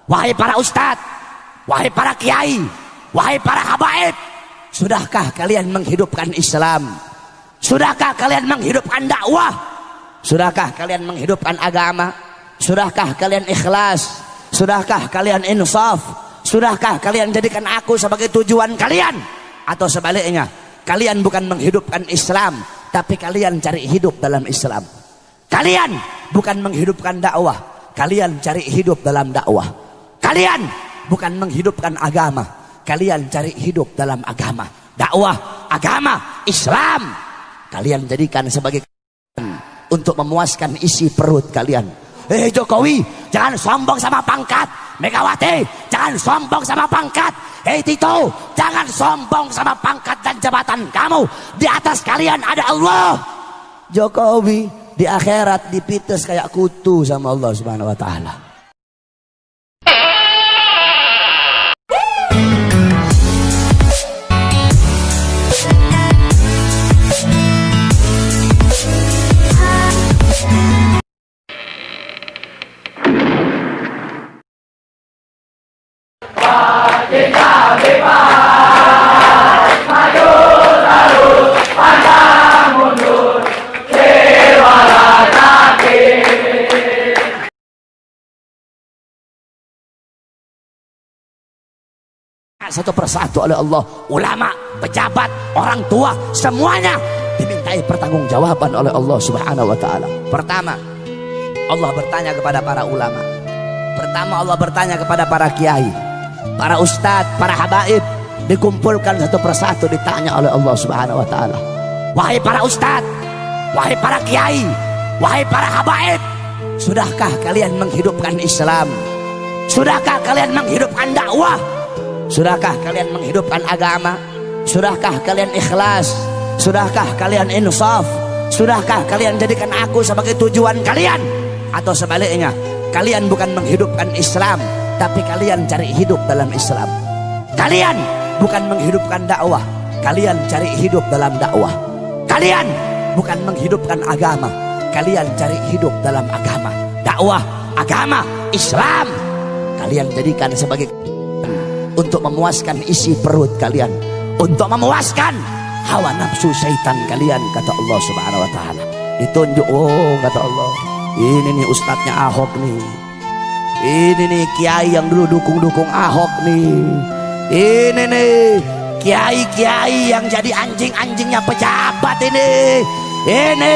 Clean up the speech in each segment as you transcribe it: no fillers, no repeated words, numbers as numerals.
wahai para ustadz, wahai para kiai, wahai para habaib, sudahkah kalian menghidupkan Islam? Sudahkah kalian menghidupkan dakwah? Sudahkah kalian menghidupkan agama? Sudahkah kalian ikhlas? Sudahkah kalian insaf? Sudahkah kalian jadikan aku sebagai tujuan kalian? Atau sebaliknya, kalian bukan menghidupkan Islam, tapi kalian cari hidup dalam Islam. Kalian bukan menghidupkan dakwah, kalian cari hidup dalam dakwah. Kalian bukan menghidupkan agama, kalian cari hidup dalam agama. Dakwah, agama, Islam kalian jadikan sebagai untuk memuaskan isi perut kalian. Jokowi, jangan sombong sama pangkat. Megawati, jangan sombong sama pangkat. Tito, jangan sombong sama pangkat dan jabatan kamu. Di atas kalian ada Allah. Jokowi di akhirat dipites kayak kutu sama Allah Subhanahu wa taala. Kita bebas, maju terus, pantang mundur, lewatlah kaki. Satu persatu oleh Allah, ulama, pejabat, orang tua, semuanya dimintai pertanggungjawaban oleh Allah Subhanahu wa taala. Pertama, Allah bertanya kepada para ulama. Pertama, Allah bertanya kepada para kiai, para ustadz, para habaib, dikumpulkan satu persatu, ditanya oleh Allah Subhanahu wa taala. Wahai para ustadz, wahai para kiai, wahai para habaib, sudahkah kalian menghidupkan Islam? Sudahkah kalian menghidupkan dakwah? Sudahkah kalian menghidupkan agama? Sudahkah kalian ikhlas? Sudahkah kalian insaf? Sudahkah kalian jadikan aku sebagai tujuan kalian? Atau sebaliknya, kalian bukan menghidupkan Islam, tapi kalian cari hidup dalam Islam. Kalian bukan menghidupkan dakwah, kalian cari hidup dalam dakwah. Kalian bukan menghidupkan agama, kalian cari hidup dalam agama. Dakwah, agama, Islam kalian jadikan sebagai untuk memuaskan isi perut kalian, untuk memuaskan hawa nafsu syaitan kalian, kata Allah Subhanahu wa taala. Ditunjuk, oh kata Allah, ini nih ustadznya Ahok nih. Ini nih kiai yang dulu dukung Ahok nih. Ini nih kiai-kiai yang jadi anjing-anjingnya pejabat ini. Ini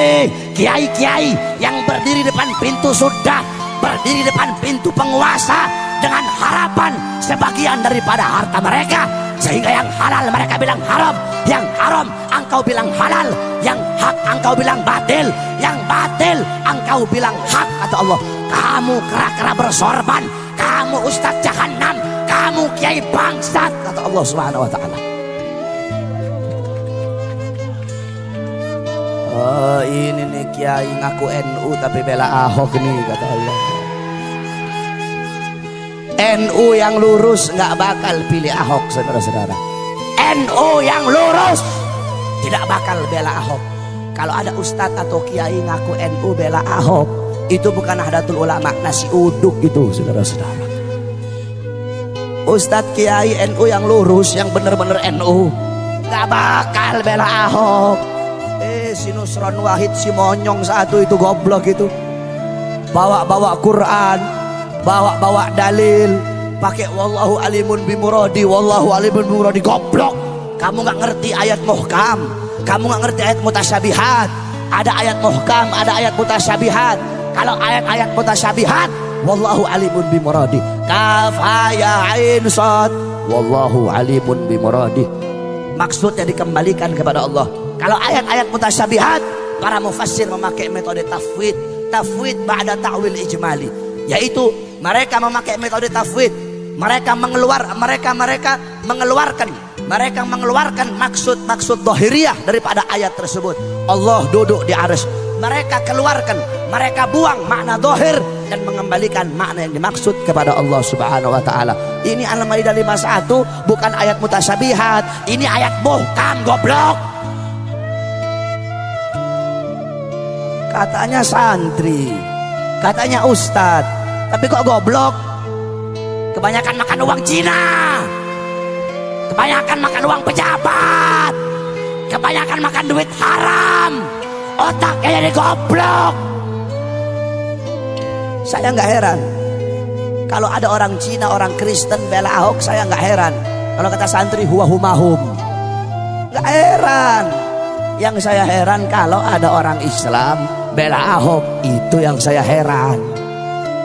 kiai-kiai yang berdiri depan pintu surga, berdiri depan pintu penguasa dengan harapan sebagian daripada harta mereka, sehingga yang halal mereka bilang haram, yang haram engkau bilang halal, yang hak engkau bilang batil, yang batil engkau bilang hak, kata Allah. Kamu kera-kera bersorban, kamu ustadz jahanam, kamu kiai bangsat, kata Allah Subhanahu wa taala. Oh, ini nih kiai ngaku NU tapi bela Ahok nih, kata Allah. NU yang lurus nggak bakal pilih Ahok, saudara-saudara. NU yang lurus tidak bakal bela Ahok. Kalau ada ustadz atau kiai ngaku NU bela Ahok, itu bukan Nahdlatul Ulama, nasi uduk gitu, saudara-saudara. Ustadz kiai NU yang lurus, yang bener-bener NU, nggak bakal bela Ahok. Si Nusron Wahid, si monyong satu itu goblok itu, bawa-bawa Quran, bawa-bawa dalil, pakai wallahu alimun bimuradi, wallahu alimun bimuradi, goblok. Kamu nggak ngerti ayat muhkam, kamu nggak ngerti ayat mutasyabihat. Ada ayat muhkam, ada ayat mutasyabihat. Kalau ayat-ayat mutasyabihat, wallahu alimun bimuradi, kaf ha ya ain sad, wallahu alimun bimuradi, maksudnya dikembalikan kepada Allah. Kalau ayat-ayat mutasyabihat, para mufassir memakai metode tafwid, tafwid ba'da ta'wil ijmali, yaitu mereka memakai metode tafwid. Mereka mengeluarkan maksud-maksud dhahiriyah daripada ayat tersebut. Allah duduk di arsy. Mereka keluarkan, mereka buang makna dhahir dan mengembalikan makna yang dimaksud kepada Allah Subhanahu wa taala. Ini Al-Maidah 51, bukan ayat mutasyabihat. Ini ayat muhkam, goblok. Katanya santri, katanya ustadz, tapi kok goblok? Kebanyakan makan uang Cina, kebanyakan makan uang pejabat, kebanyakan makan duit haram, otaknya jadi goblok. Saya nggak heran kalau ada orang Cina, orang Kristen bela Ahok, saya nggak heran. Kalau kata santri huwa humahum, nggak heran. Yang saya heran kalau ada orang Islam bela Ahok, itu yang saya heran.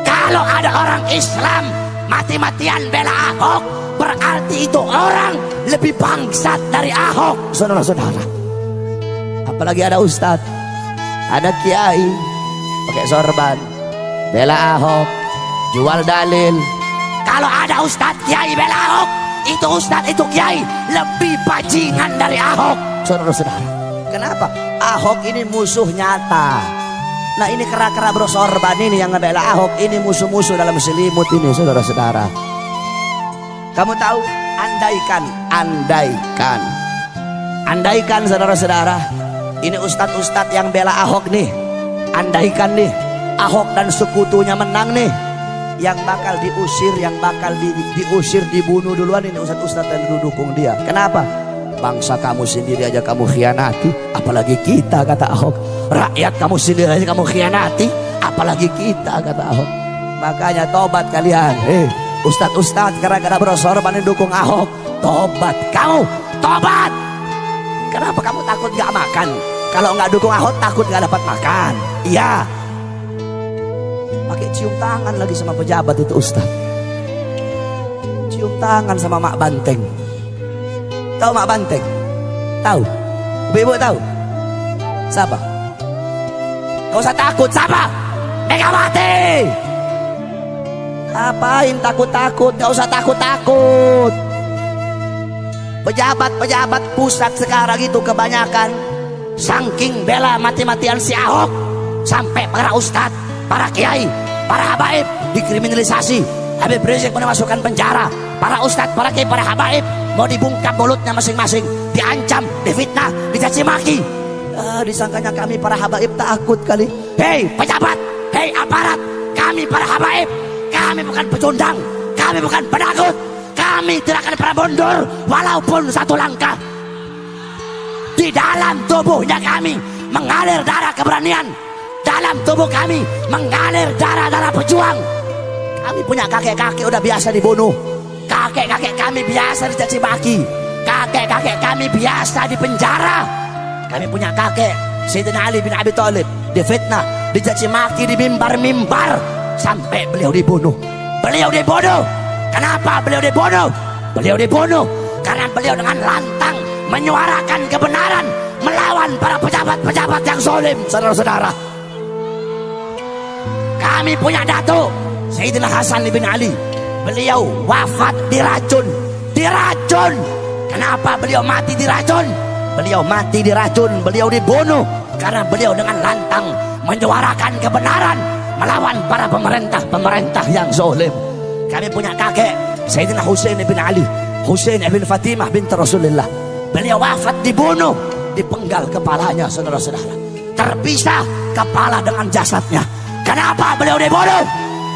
Kalau ada orang Islam mati-matian bela Ahok, berarti itu orang lebih bangsat dari Ahok, saudara-saudara. Apalagi ada ustadz, ada kiai pakai sorban bela Ahok, jual dalil. Kalau ada ustadz kiai bela Ahok, itu ustadz, itu kiai lebih bajingan dari Ahok, saudara-saudara. Kenapa? Ahok ini musuh nyata. Nah ini kera-kera bersorban ini yang ngebela Ahok, ini musuh-musuh dalam selimut ini, saudara-saudara. Kamu tahu, andaikan saudara-saudara, ini ustadz-ustadz yang bela Ahok nih, andaikan nih Ahok dan sekutunya menang nih, yang bakal diusir, yang bakal diusir, dibunuh duluan ini ustadz-ustadz yang didukung dia. Kenapa? Bangsa kamu sendiri aja kamu khianati, apalagi kita, kata Ahok. Rakyat kamu sendiri aja kamu khianati, apalagi kita, kata Ahok. Makanya tobat kalian, ustadz-ustadz gara-gara bersorban dukung Ahok, tobat kamu, tobat. Kenapa kamu takut gak makan? Kalau nggak dukung Ahok takut gak dapat makan? Iya. Pakai cium tangan lagi sama pejabat itu ustadz, cium tangan sama Mak Banteng. Tahu Mak Banteng? Tahu? Ibu-ibu tahu? Siapa? Gak usah takut, siapa? Megawati. Apain takut-takut? Gak usah takut-takut. Pejabat-pejabat pusat sekarang itu kebanyakan saking bela mati-matian si Ahok, sampai para ustadz, para kiai, para habaib dikriminalisasi. Habib Rizik mau dimasukkan penjara. Para ustadz, para kiai, para habaib mau dibungkam mulutnya masing-masing, diancam, difitnah, dicaci maki. Disangkanya kami para habaib takut kali. Hei pejabat, hei aparat, kami para habaib, kami bukan pecundang, kami bukan penakut, kami tidak akan pernah mundur walaupun satu langkah. Di dalam tubuhnya kami mengalir darah keberanian, dalam tubuh kami mengalir darah-darah pejuang. Kami punya kakek-kakek udah biasa dibunuh, kakek-kakek kami biasa dicaci maki, kakek-kakek kami biasa dipenjara. Kami punya kakek Sayyidina Ali bin Abi Thalib difitnah, dicaci maki di mimbar-mimbar sampai beliau dibunuh. Beliau dibunuh. Kenapa beliau dibunuh? Beliau dibunuh karena beliau dengan lantang menyuarakan kebenaran melawan para pejabat-pejabat yang zalim, saudara-saudara. Kami punya datuk Sayyidina Hasan bin Ali, beliau wafat diracun. Diracun. Kenapa beliau mati diracun? Beliau mati diracun, beliau dibunuh karena beliau dengan lantang menyuarakan kebenaran melawan para pemerintah-pemerintah yang zalim. Kami punya kakek Sayyidina Husain bin Ali, Husain bin Fatimah binti Rasulullah. Beliau wafat dibunuh, dipenggal kepalanya, saudara-saudara. Terpisah kepala dengan jasadnya. Kenapa beliau dibunuh?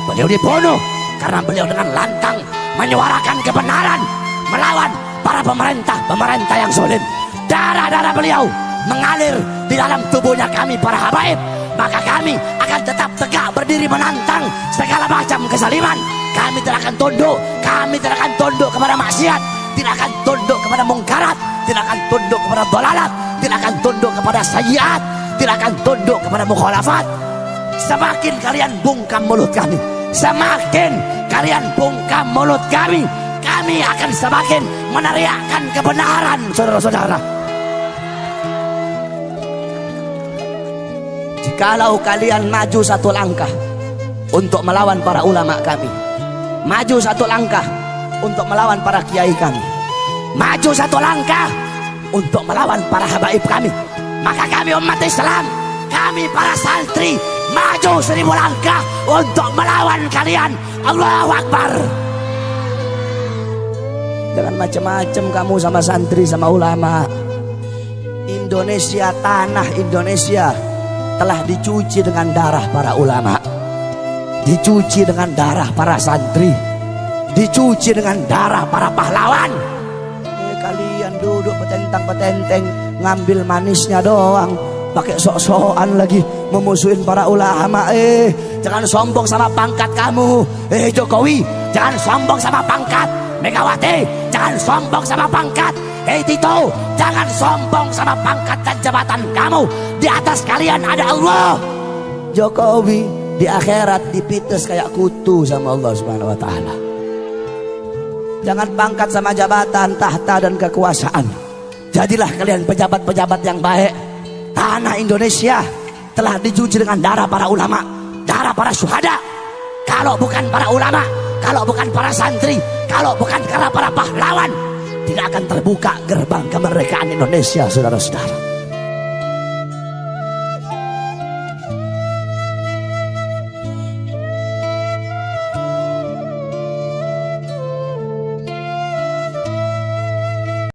Beliau dibunuh karena beliau dengan lantang menyuarakan kebenaran melawan para pemerintah yang zalim. Darah-darah beliau mengalir di dalam tubuhnya kami para habaib. Maka kami akan tetap tegak berdiri menantang segala macam kezaliman. Kami tidak akan tunduk. Kami tidak akan tunduk kepada maksiat, tidak akan tunduk kepada mungkarat, tidak akan tunduk kepada dolalat, tidak akan tunduk kepada sayyiat, tidak akan tunduk kepada mukhalafat. Semakin kalian bungkam mulut kami, semakin kalian bungkam mulut kami akan semakin meneriakkan kebenaran, saudara-saudara. Jikalau kalian maju satu langkah untuk melawan para ulama kami, maju satu langkah untuk melawan para kiai kami, maju satu langkah untuk melawan para habaib kami, maka kami umat Islam, kami para santri maju 1000 langkah untuk melawan kalian. Allahu Akbar. Jangan macam-macam kamu sama santri, sama ulama. Indonesia, tanah Indonesia telah dicuci dengan darah para ulama, dicuci dengan darah para santri, dicuci dengan darah para pahlawan. Kalian duduk petentang-petenteng, ngambil manisnya doang, pakai sok-sokan lagi memusuhin para ulama. Jangan sombong sama pangkat kamu. Jokowi, jangan sombong sama pangkat. Megawati, jangan sombong sama pangkat. Tito, jangan sombong sama pangkat dan jabatan kamu. Di atas kalian ada Allah. Jokowi di akhirat dipites kayak kutu sama Allah Subhanahu wa taala. Jangan pangkat sama jabatan, tahta dan kekuasaan. Jadilah kalian pejabat-pejabat yang baik. Tanah Indonesia telah dicuci dengan darah para ulama, darah para syuhada. Kalau bukan para ulama, kalau bukan para santri, kalau bukan karena para pahlawan, tidak akan terbuka gerbang kemerdekaan Indonesia, saudara-saudara.